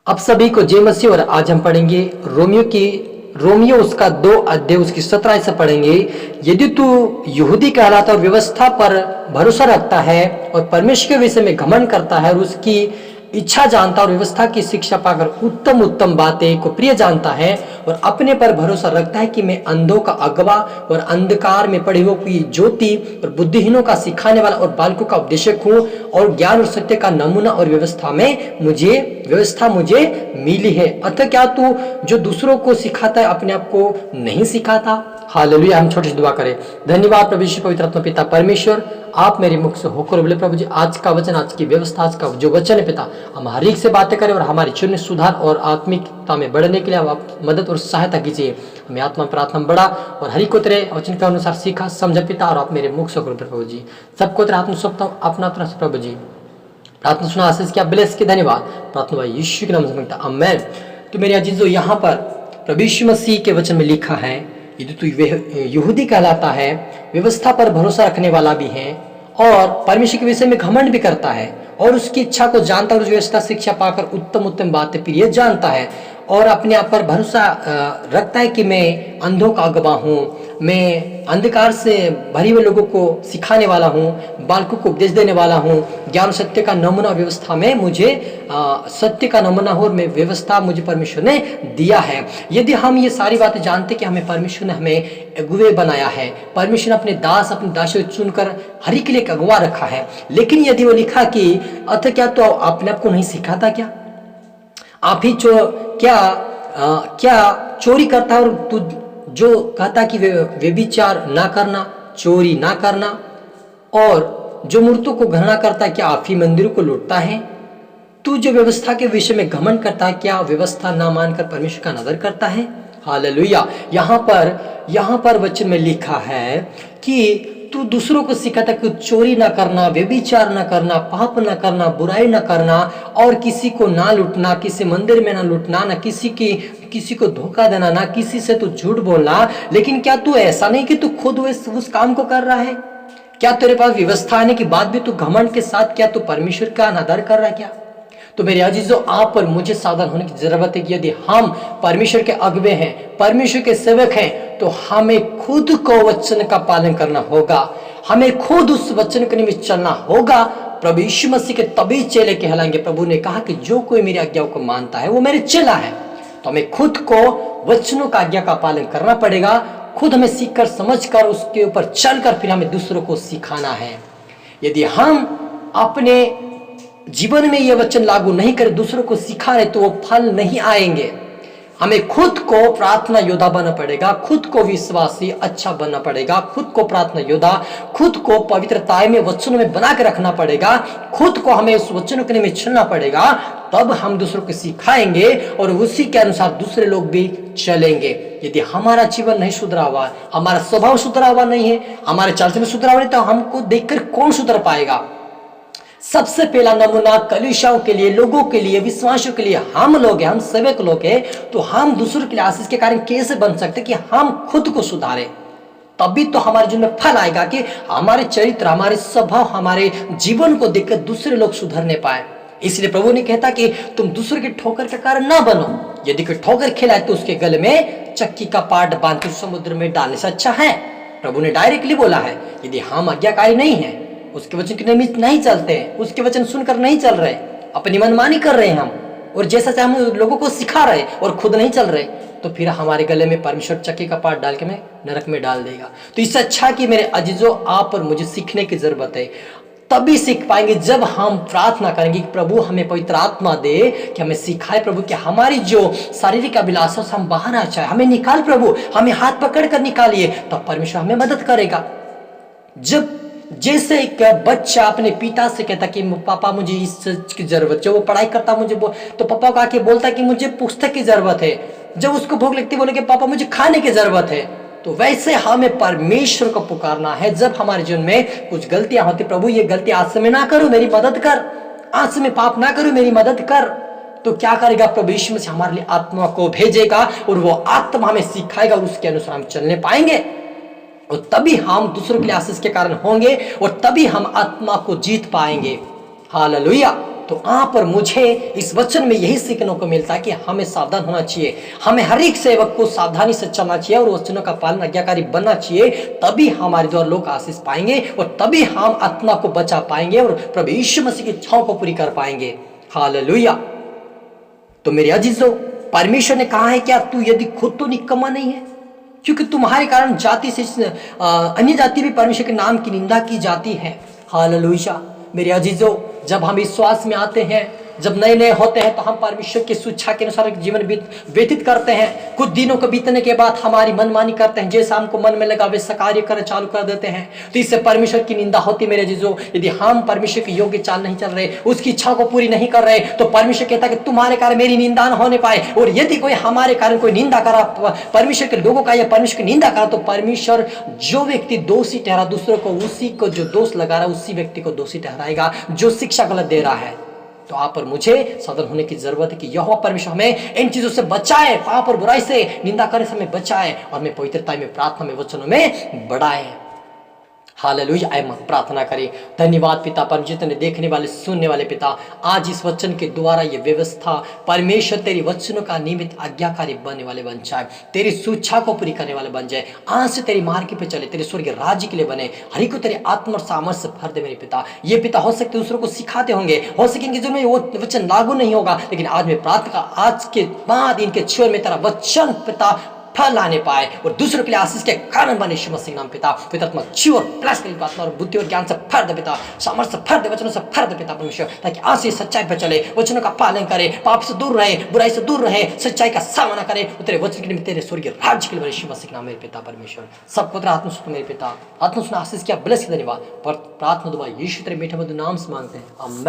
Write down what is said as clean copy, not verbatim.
आप सभी को जय मसीह। और आज हम पढ़ेंगे रोमियो उसका 2 अध्याय उसकी 17 से पढ़ेंगे। यदि तू यहूदी कहलाता और व्यवस्था पर भरोसा रखता है और परमेश्वर के विषय में घमंड करता है और उसकी इच्छा जानता और व्यवस्था की शिक्षा पाकर उत्तम उत्तम बातें को प्रिय जानता है और अपने पर भरोसा रखता है कि मैं अंधों का अगवा और अंधकार में पड़े हुए की ज्योति और बुद्धिहीनों का सिखाने वाला और बालकों का उपदेशक हूँ और ज्ञान और सत्य का नमूना और व्यवस्था मुझे मिली है। अतः क्या तू जो दूसरों को सिखाता है अपने आप को नहीं सिखाता? हालेलुया। हम छोटी सी दुआ करें। धन्यवाद प्रभु यीशु पवित्र आत्मा पिता परमेश्वर, आप मेरे मुख से होकर बोले प्रभु जी, आज का वचन, आज की व्यवस्था, आज का जो वचन है पिता, हम हर एक से बातें करें और हमारे जीवन में सुधार और आत्मिकता में बढ़ने के लिए आप मदद और सहायता कीजिए। हमें आत्मा प्रार्थना बढ़ा और हरि को तेरे वचन के अनुसार सीखा समझा पिता, और आप मेरे मुख से होकर प्रभु जी सबको तेरे हाथ में सौंपता हूँ अपना तरफ से प्रभु जी। प्रार्थना सुना आशीष किया ब्लेस की धन्यवाद। प्रार्थना भाई यीशु के नाम से मांगता आमीन। तो मेरे अजीजों, यहाँ पर प्रभु यीशु मसीह के वचन में लिखा है, यदि तू यहूदी कहलाता है, व्यवस्था पर भरोसा रखने वाला भी है और परमेश्वर के विषय में घमंड भी करता है और उसकी इच्छा को जानता और उस व्यवस्था शिक्षा पाकर उत्तम उत्तम बातें प्रिय जानता है और अपने आप पर भरोसा रखता है कि मैं अंधों का अगवा हूँ, मैं अंधकार से भरे हुए लोगों को सिखाने वाला हूँ, बालकों को उपदेश देने वाला हूँ, ज्ञान सत्य का नमूना व्यवस्था में मुझे सत्य का नमूना हो और मैं व्यवस्था मुझे परमेश्वर ने दिया है। यदि हम ये सारी बातें जानते कि हमें परमेश्वर ने हमें अगुवे बनाया है, परमेश्वर ने अपने दास अपने दासों को चुनकर हर एक के लिए एक अगुवा रखा है, लेकिन यदि वो लिखा कि अतः क्या तो अपने आप को नहीं सिखाता? क्या आप ही क्या चोरी करता और तू जो कहता कि व्यभिचार ना करना, चोरी ना करना, और जो मूर्तों को घृणा करता है, क्या आप ही मंदिरों को लूटता है? तू जो व्यवस्था के विषय में घमंड करता है, क्या व्यवस्था ना मानकर परमेश्वर का नजर करता है? हालेलुया। यहाँ पर वचन में लिखा है कि तू दूसरों को सिखाता कि चोरी ना करना, व्यभिचार ना करना, पाप ना करना, बुराई ना करना और किसी को ना लूटना, किसी मंदिर में ना लूटना, ना किसी को धोखा देना, ना किसी से तू झूठ बोलना। लेकिन क्या तू ऐसा नहीं कि तू खुद उस काम को कर रहा है? क्या तेरे पास व्यवस्था आने के बाद भी तू घमंड के साथ क्या तू परमेश्वर का अनादर कर रहा है? क्या? तो मेरे अजीजों, आप और मुझे सावधान होने की जरूरत है कि यदि हम परमेश्वर के अगुवे हैं, परमेश्वर के सेवक हैं, तो हमें खुद को वचन का पालन करना होगा, हमें खुद उस वचन के निमित्त चलना होगा। प्रभु यीशु मसीह के तभी चेले कहलाएंगे। प्रभु ने कहा कि जो कोई मेरी आज्ञाओं को मानता है वो मेरे चेला है। तो हमें खुद को वचनों का आज्ञा का पालन करना पड़ेगा, खुद हमें सीखकर समझकर उसके ऊपर चलकर फिर हमें दूसरों को सिखाना है। यदि हम अपने जीवन में ये वचन लागू नहीं करे, दूसरों को सिखा रहे, तो वो फल नहीं आएंगे। हमें खुद को प्रार्थना योद्धा बनना पड़ेगा, खुद को विश्वासी अच्छा बनना पड़ेगा, खुद को प्रार्थना योद्धा, खुद को पवित्रता में वचनों में बना के रखना पड़ेगा, खुद को हमें उस वचनों के में चलना पड़ेगा। तब हम दूसरों को सिखाएंगे और उसी के अनुसार दूसरे लोग भी चलेंगे। यदि हमारा जीवन नहीं सुधरा हुआ, हमारा स्वभाव सुधरा हुआ नहीं है, हमारे चरित्र सुधरा हुआ नहीं, तो हमको देखकर कौन सुधर पाएगा? सबसे पहला नमूना कलीसियाओं के लिए, लोगों के लिए, विश्वासियों के लिए हम लोग हैं, हम सेवक लोग हैं। तो हम दूसरों के लिए आशीष के कारण कैसे बन सकते कि हम खुद को सुधारें? तभी तो हमारे जीवन में फल आएगा कि हमारे चरित्र, हमारे स्वभाव, हमारे जीवन को देखकर दूसरे लोग सुधरने पाए। इसलिए प्रभु ने कहता कि तुम दूसरे के ठोकर के कारण ना बनो। यदि कोई ठोकर खिलाए तो उसके गले में चक्की का पाट बांधकर समुद्र में डालने से अच्छा है। प्रभु ने डायरेक्टली बोला है। यदि हम आज्ञाकारी नहीं है, उसके वचन के निमित्त नहीं चलते हैं, उसके वचन सुनकर नहीं चल रहे, अपनी मनमानी कर रहे हैं हम, और जैसा चाहे हम लोगों को सिखा रहे और खुद नहीं चल रहे, तो फिर हमारे गले में परमेश्वर चक्की का पाट डाल के मैं नरक में डाल देगा। तो इससे अच्छा कि मेरे अजीजों, आप और मुझे सीखने की जरूरत है। तभी सीख पाएंगे जब हम प्रार्थना करेंगे कि प्रभु हमें पवित्र आत्मा दे, कि हमें सिखाए प्रभु कि हमारी जो शारीरिक अभिलाषा से हम बाहर आ जाए, हमें निकाल प्रभु, हमें हाथ पकड़ कर निकालिए, तब परमेश्वर हमें मदद करेगा। जब जैसे एक बच्चा अपने पिता से कहता कि पापा मुझे इस चीज की जरूरत है, वो पढ़ाई करता मुझे तो पापा को आके बोलता कि मुझे पुस्तक की जरूरत है। जब उसको भूख लगती बोले कि पापा मुझे खाने की जरूरत है। तो वैसे हमें परमेश्वर को पुकारना है जब हमारे जीवन में कुछ गलतियां होती, प्रभु ये गलती आज से मैं ना करूं, मेरी मदद कर, आज से मैं पाप ना करूं, मेरी मदद कर। तो क्या करेगा? प्रभु यीशु मसीह हमारे लिए आत्मा को भेजेगा और वो आत्मा हमें सिखाएगा और उसके अनुसार हम चलने पाएंगे, और तभी हम दूसरों के लिए आशीष के कारण होंगे और तभी हम आत्मा को जीत पाएंगे। हालेलुया। तो तो वहां पर मुझे इस वचन में यही सीखने को मिलता है कि हमें सावधान होना चाहिए, हमें हर एक सेवक को सावधानी से चलना चाहिए और वचनों का पालन आज्ञाकारी बनना चाहिए। तभी हमारे द्वारा लोग आशीष पाएंगे और तभी हम आत्मा को बचा पाएंगे और प्रभु यीशु मसीह की इच्छाओं को पूरी कर पाएंगे। हालेलुया। तो मेरे अजीजों, परमेश्वर ने कहा है क्या तू यदि खुद तो निकम्मा नहीं है, क्योंकि तुम्हारे कारण जाति से अन्य जाति भी परमेश्वर के नाम की निंदा की जाती है। हालेलुया। मेरे अजीजों, जब हम विश्वास में आते हैं, जब नए नए होते हैं, तो हम परमेश्वर की शिक्षा के अनुसार जीवन व्यतीत करते हैं। कुछ दिनों को बीतने के बाद हमारी मनमानी करते हैं, जैसा हमको मन में लगा वैसा कार्य करना चालू कर देते हैं, तो इससे परमेश्वर की निंदा होती है। मेरे अजीजों, यदि हम परमेश्वर के योग्य चाल नहीं चल रहे, उसकी इच्छा को पूरी नहीं कर रहे, तो परमेश्वर कहता है कि तुम्हारे कारण मेरी निंदा न होने पाए। और यदि कोई हमारे कारण कोई निंदा करा, परमेश्वर के लोगों का या परमेश्वर की निंदा करा, तो परमेश्वर जो व्यक्ति दोषी ठहरा दूसरों को, उसी को जो दोष लगा रहा है उसी व्यक्ति को दोषी ठहराएगा जो शिक्षा गलत दे रहा है। तो आप पर मुझे सावधान होने की जरूरत है कि यहोवा परमेश्वर हमें इन चीजों से बचाए, पाप और बुराई से, निंदा करने से हमें बचाए और हमें पवित्रता में, प्रार्थना में, वचनों में बढ़ाए। हालेलुया। आइए प्रार्थना करें। धन्यवाद पिता परमेश्वर, जितने देखने वाले सुनने वाले पिता, आज इस वचन के द्वारा ये व्यवस्था परमेश्वर तेरी वचनों का निमित्त आज्ञाकारी बनने वाले बन जाए, तेरी सूच्छा को पूरी करने वाले बन जाए, आज से तेरी मार्ग पे चले, तेरे स्वर्ग राज्य के लिए बने। हरि को तेरे आत्मा और सामर्थ्य भर दे मेरे पिता। ये पिता हो सकते दूसरों को सिखाते होंगे, हो सके इनके जीवन में वो वचन लागू नहीं होगा, लेकिन आज मैं प्रार्थना आज के बाद इनके जीवन में तेरा वचन पिता फल आने पाए और दूसरों के लिए आशीष के कारण बने। यीशु मसीह नाम पिता, पिता जीव और प्लस के लिए आत्मा और बुद्धि और ज्ञान से भर दे पिता, सामर्थ्य से भर दे, वचनों से भर दे पिता परमेश्वर, ताकि आज से सच्चाई पर चले, वचनों का पालन करे, पाप से दूर रहे, बुराई से दूर रहे, सच्चाई का सामना करे, तेरे वचन के लिए तेरे स्वर्गीय राज्य के लिए बने। यीशु मसीह नाम मेरे पिता परमेश्वर, सबको तेरा आत्मा सुन मेरे पिता, आत्मा सुन आशीष किया, ब्लेस किया, धन्यवाद। प्रार्थना दुआ यीशु तेरे मीठे मधुर नाम से मांगते हैं, आमीन।